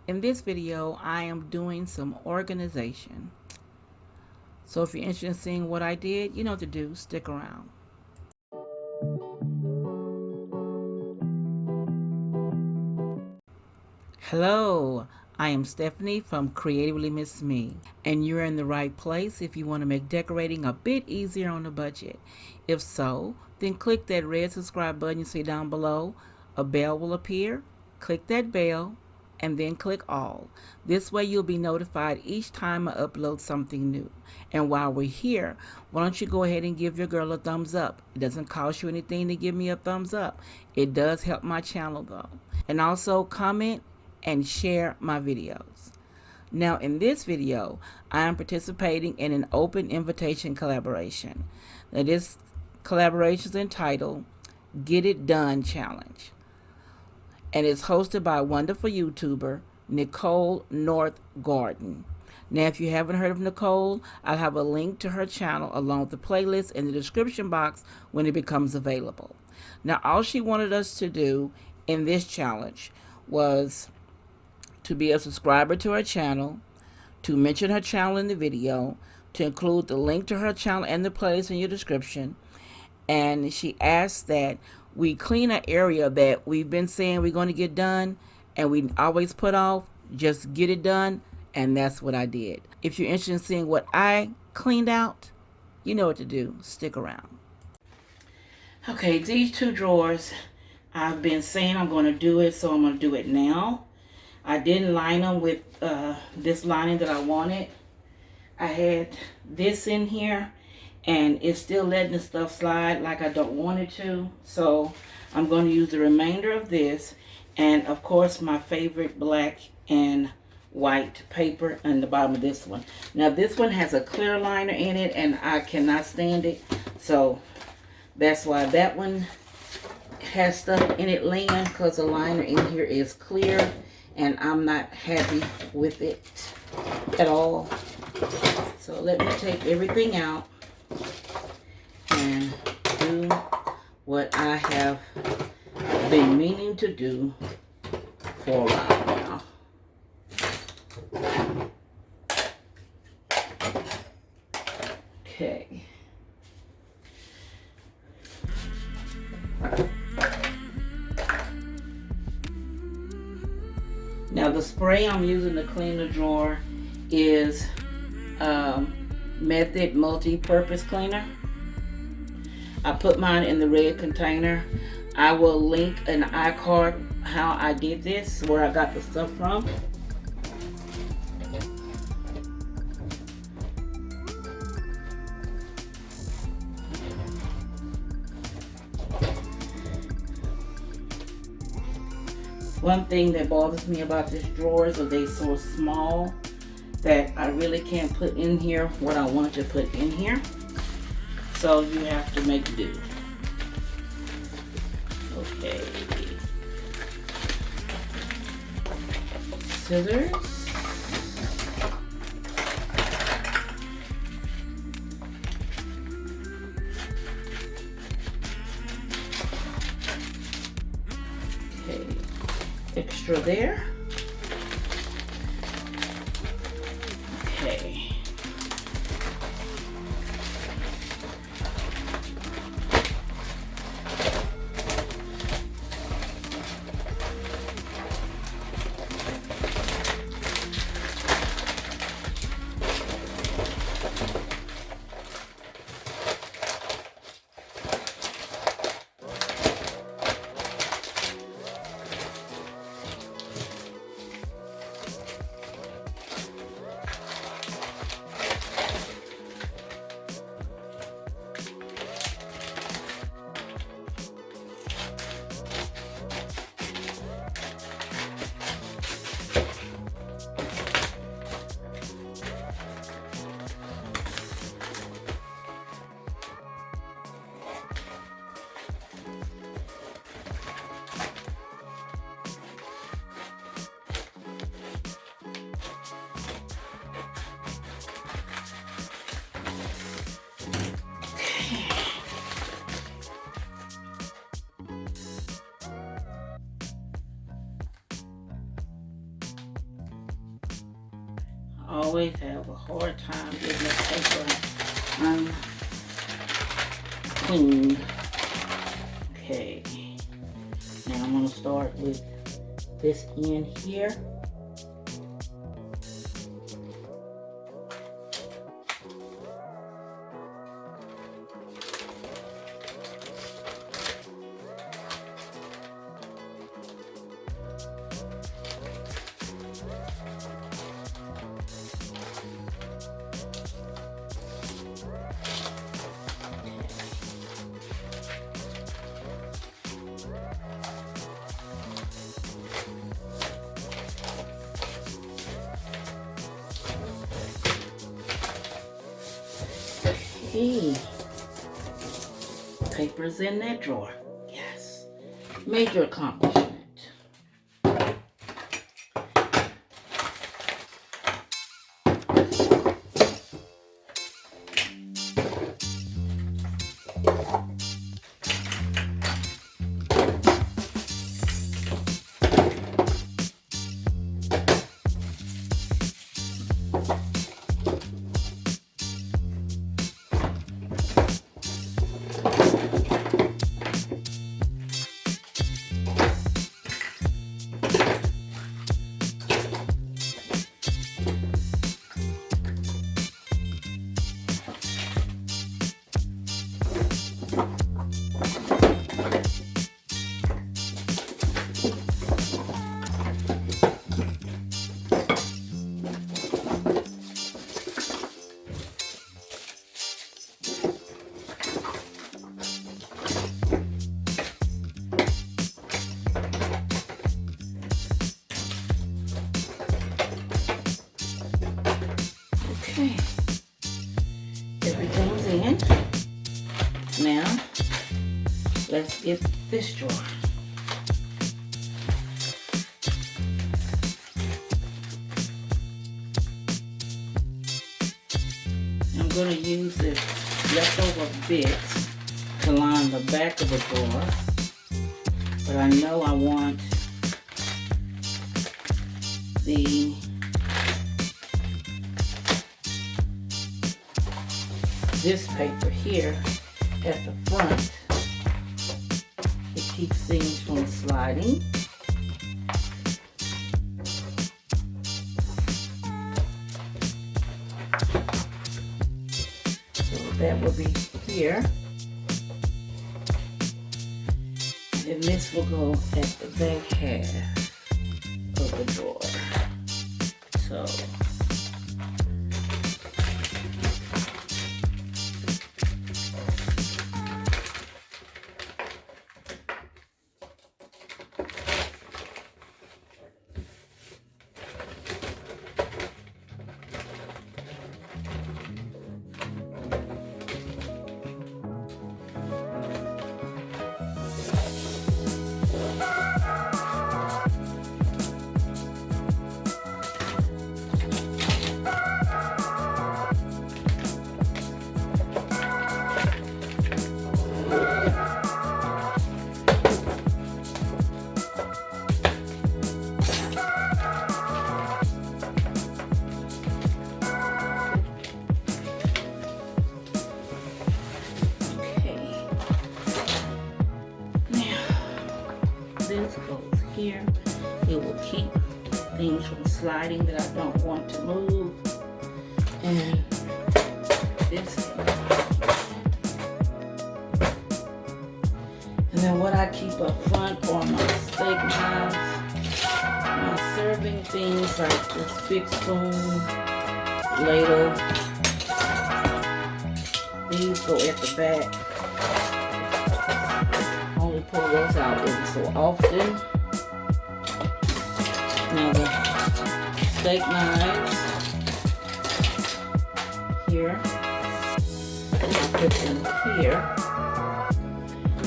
In this video, I am doing some organization. So if you're interested in seeing what I did, you know what to do. Stick around. Hello, I am Stephanie from Creatively Miss Me, and you're in the right place if you want to make decorating a bit easier on the budget. If so, then click that red subscribe button you see down below. A bell will appear. Click that bell and then click all. This way you'll be notified each time I upload something new. And while we're here, why don't you go ahead and give your girl a thumbs up. It doesn't cost you anything to give me a thumbs up. It does help my channel though. And also comment and share my videos. Now in this video, I am participating in an open invitation collaboration. Now this collaboration is entitled Get It Done Challenge, and it's hosted by a wonderful YouTuber, Nicole North Garden. Now, if you haven't heard of Nicole, I'll have a link to her channel along with the playlist in the description box when it becomes available. Now, all she wanted us to do in this challenge was to be a subscriber to her channel, to mention her channel in the video, to include the link to her channel and the playlist in your description, and she asked that we clean an area that we've been saying we're going to get done and we always put off. Just get it done, and that's what I did. If you're interested in seeing what I cleaned out, you know what to do. Stick around. Okay, these two drawers, I've been saying I'm going to do it, so I'm going to do it now. I didn't line them with this lining that I wanted. I had this in here, and it's still letting the stuff slide like I don't want it to. So I'm going to use the remainder of this, and of course my favorite black and white paper on the bottom of this one. Now this one has a clear liner in it, and I cannot stand it. So that's why that one has stuff in it laying, because the liner in here is clear, and I'm not happy with it at all. So let me take everything out and do what I have been meaning to do for a while now. Okay. Now the spray I'm using to clean the drawer is Method Multi-Purpose Cleaner. I put mine in the red container. I will link an iCard how I did this, where I got the stuff from. One thing that bothers me about this drawer is that they're so small that I really can't put in here what I want to put in here. So you have to make do. Okay. Scissors. Okay. Extra there. Okay. always have a hard time getting the paper uncleaned. Okay, now I'm going to start with this end here. Okay, paper's in that drawer. Yes, major accomplishment. Okay, everything's in. Now, let's get this drawer. I'm going to use this leftover bit to line the back of the drawer, but I know I want this paper here at the front. It keeps things from sliding. So that will be here. And this will go at the back half of the drawer. So this goes here. It will keep things from sliding that I don't want to move. And this. And then what I keep up front are my steak knives, my serving things like this big spoon, ladle. These go at the back. Pull those out every so often. Now the steak knives here, I put them here.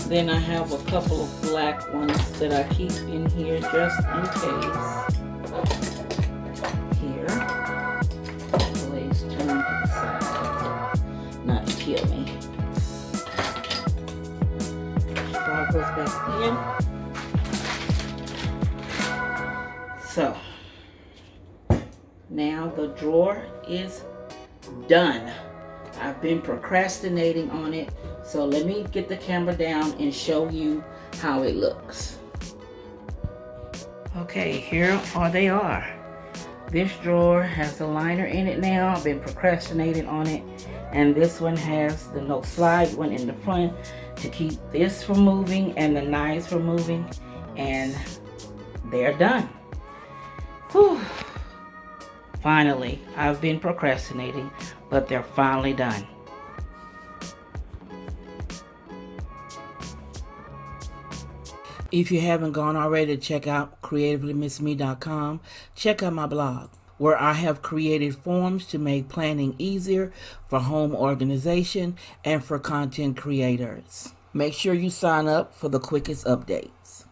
Then I have a couple of black ones that I keep in here just in case. Here, please turn to the side, not to kill me. Goes back in. So Now the drawer is done. I've been procrastinating on it, so let me get the camera down and show you how it looks. Okay, here they are. This drawer has a liner in it now. I've been procrastinating on it. And this one has the no slide one in the front to keep this from moving and the knives from moving. And they're done. Whew. Finally, I've been procrastinating, but they're finally done. If you haven't gone already to check out creativelymissme.com, check out my blog, where I have created forms to make planning easier for home organization and for content creators. Make sure you sign up for the quickest updates.